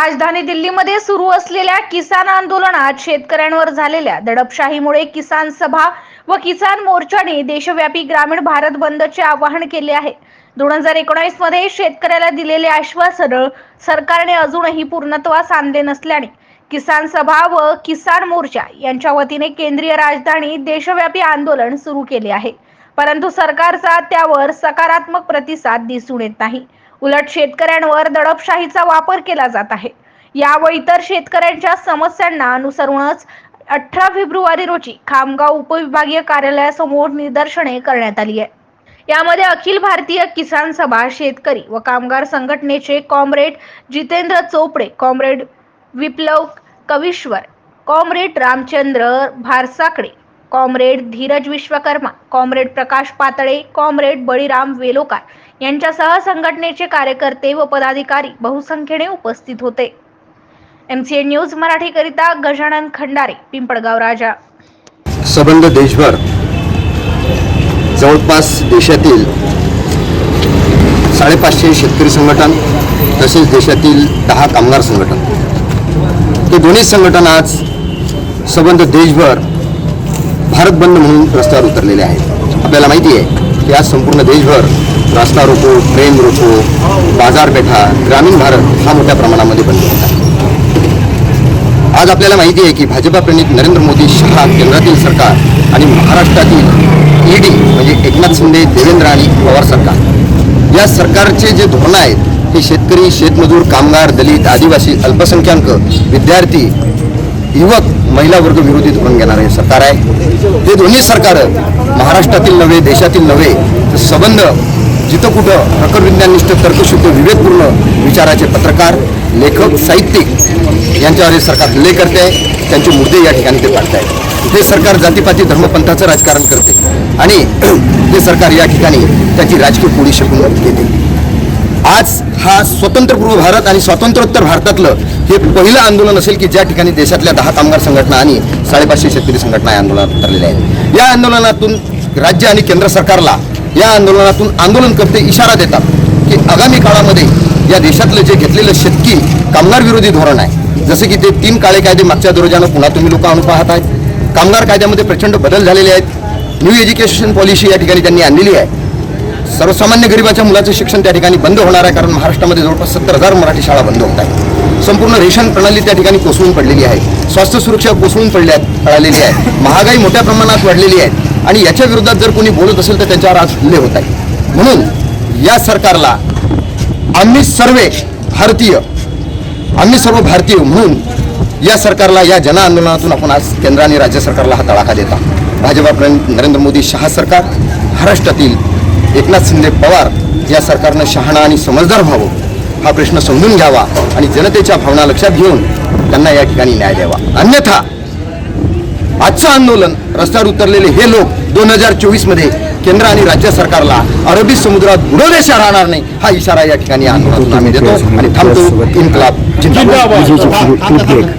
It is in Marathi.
राजधानी दिल्लीमध्ये सुरू असलेल्या किसान आंदोलनात शेतकऱ्यांवर झालेल्या दडपशाहीमुळे किसान सभा व किसान मोर्चाने देशव्यापी ग्रामीण भारत बंदचे आवाहन केले आहे। 2019 मध्ये शेतकऱ्याला दिलेले आश्वासन सरकारने अजूनही पूर्णत्वास आणले नसल्याने किसान सभा व किसान मोर्चा यांच्या वतीने केंद्रीय राजधानी देशव्यापी आंदोलन सुरू केले आहे। परंतु सरकारचा त्यावर सकारात्मक प्रतिसाद दिसून येत नाही। उलट शेतकऱ्यांवर दडपशाहीचा वापर केला जात आहे। या व इतर शेतकऱ्यांच्या समस्यांना अनुसरूनच 18 फेब्रुवारी रोजी खामगाव उपविभागीय कार्यालयासमोर निदर्शने करण्यात आली आहे। यामध्ये अखिल भारतीय किसान सभा शेतकरी व कामगार संघटनेचे comrade Jitendra Chopde, comrade Viplav Kavishwar, comrade Ramchandra Bharsakade, comrade Dheeraj Vishwakarma, comrade Prakash Patale, comrade Baliram Velokar यांच्यासह संघटनेचे कार्यकर्ते व पदाधिकारी बहुसंख्येने उपस्थित होते। MCA न्यूज मराठी करिता गजानन खंडारे, पिंपळगाव राजा। संबंध देशभर जवळपास देशातील 550 शेतकरी संघटन तसेच देशातील 10 कामगार संघटन हे दोन्ही संघटन आज संबंध देशभर भारत बंद म्हणून रस्त्यावर उतरलेले आहेत। आपल्याला माहिती आहे की आज संपूर्ण देशभर रस्ता रोको, ट्रेन रोको, बाजारपेठा, ग्रामीण भारत हा मोठ्या प्रमाणामध्ये बंद होत आहे। आज आपल्याला माहिती आहे की भाजपा प्रणित नरेंद्र मोदी शहा केंद्रातील सरकार आणि महाराष्ट्रातील ईडी म्हणजे एकनाथ शिंदे, देवेंद्र आणि पवार सरकार या सरकारचे जे धोरण आहेत ते शेतकरी, शेतमजूर, कामगार, दलित, आदिवासी, अल्पसंख्याक, विद्यार्थी, युवक, महिला वर्ग विरोधी धोरण घेणारे सरकार आहे। ते दोन्ही सरकार महाराष्ट्रातील नव्हे, देशातील नव्हे, तर संबंध जिथं कुठं प्रखर विज्ञाननिष्ठ, तर्कशुद्ध, विवेकपूर्ण विचाराचे पत्रकार, लेखक, साहित्यिक यांच्यावर हे सरकार हल्ले करते आहे। त्यांचे मुद्दे या ठिकाणी ते पाडत आहेत। हे सरकार जातीपाती धर्मपंथाचं राजकारण करते आणि हे सरकार या ठिकाणी त्याची राजकीय पोळी शकून घेते। आज हा स्वतंत्रपूर्व भारत आणि स्वातंत्र्योत्तर भारतातलं हे पहिलं आंदोलन असेल की ज्या ठिकाणी देशातल्या 10 कामगार संघटना आणि 550 शेतकरी संघटना या आंदोलनात उतरलेल्या आहेत। या आंदोलनातून राज्य आणि केंद्र सरकारला या आंदोलनातून आंदोलनकर्ते इशारा देतात की आगामी काळामध्ये या देशातलं जे घेतलेलं शेतकी कामगार विरोधी धोरण आहे, जसे की ते 3 काळे कायदे मागच्या दरोजानं पुन्हा तुम्ही लोक आणून पाहत आहेत। कामगार कायद्यामध्ये प्रचंड बदल झालेले आहेत। न्यू एज्युकेशन पॉलिसी या ठिकाणी त्यांनी आणलेली आहे। सर्वसामान्य गरिबाच्या मुलाचं शिक्षण त्या ठिकाणी बंद होणार आहे, कारण महाराष्ट्रामध्ये जवळपास 70,000 मराठी शाळा बंद होत आहेत। संपूर्ण रेशन प्रणाली त्या ठिकाणी कोसळून पडलेली आहे। स्वास्थ्य सुरक्षा कोसळून पडलेली आहे। महागाई मोठ्या प्रमाणात वाढलेली आहे आणि याच्या विरोधात जर कोणी बोलत असेल तर त्यांच्यावर आज हल्ले होत आहेत। म्हणून या सरकारला आम्ही सर्व भारतीय म्हणून या सरकारला या जन आंदोलनातून आपण आज केंद्र आणि राज्य सरकारला हा तडाखा देता। भाजपा नरेंद्र मोदी शहा सरकार, महाराष्ट्रातील एकनाथ शिंदे पवार या सरकारनं शहाणा आणि समजदार व्हावं, हा प्रश्न समजून घ्यावा आणि जनतेच्या भावना लक्षात घेऊन त्यांना या ठिकाणी न्याय द्यावा। अन्यथा आजचं आंदोलन रस्त्यावर उतरलेले हे लोक 2024 मध्ये केंद्र आणि राज्य सरकारला अरबी समुद्रात बुडवल्याशिवाय राहणार नाही, हा इशारा या ठिकाणी आंदोलनातून आम्ही देतो आणि थांबतो। इन्कलाब जिंदाबाद।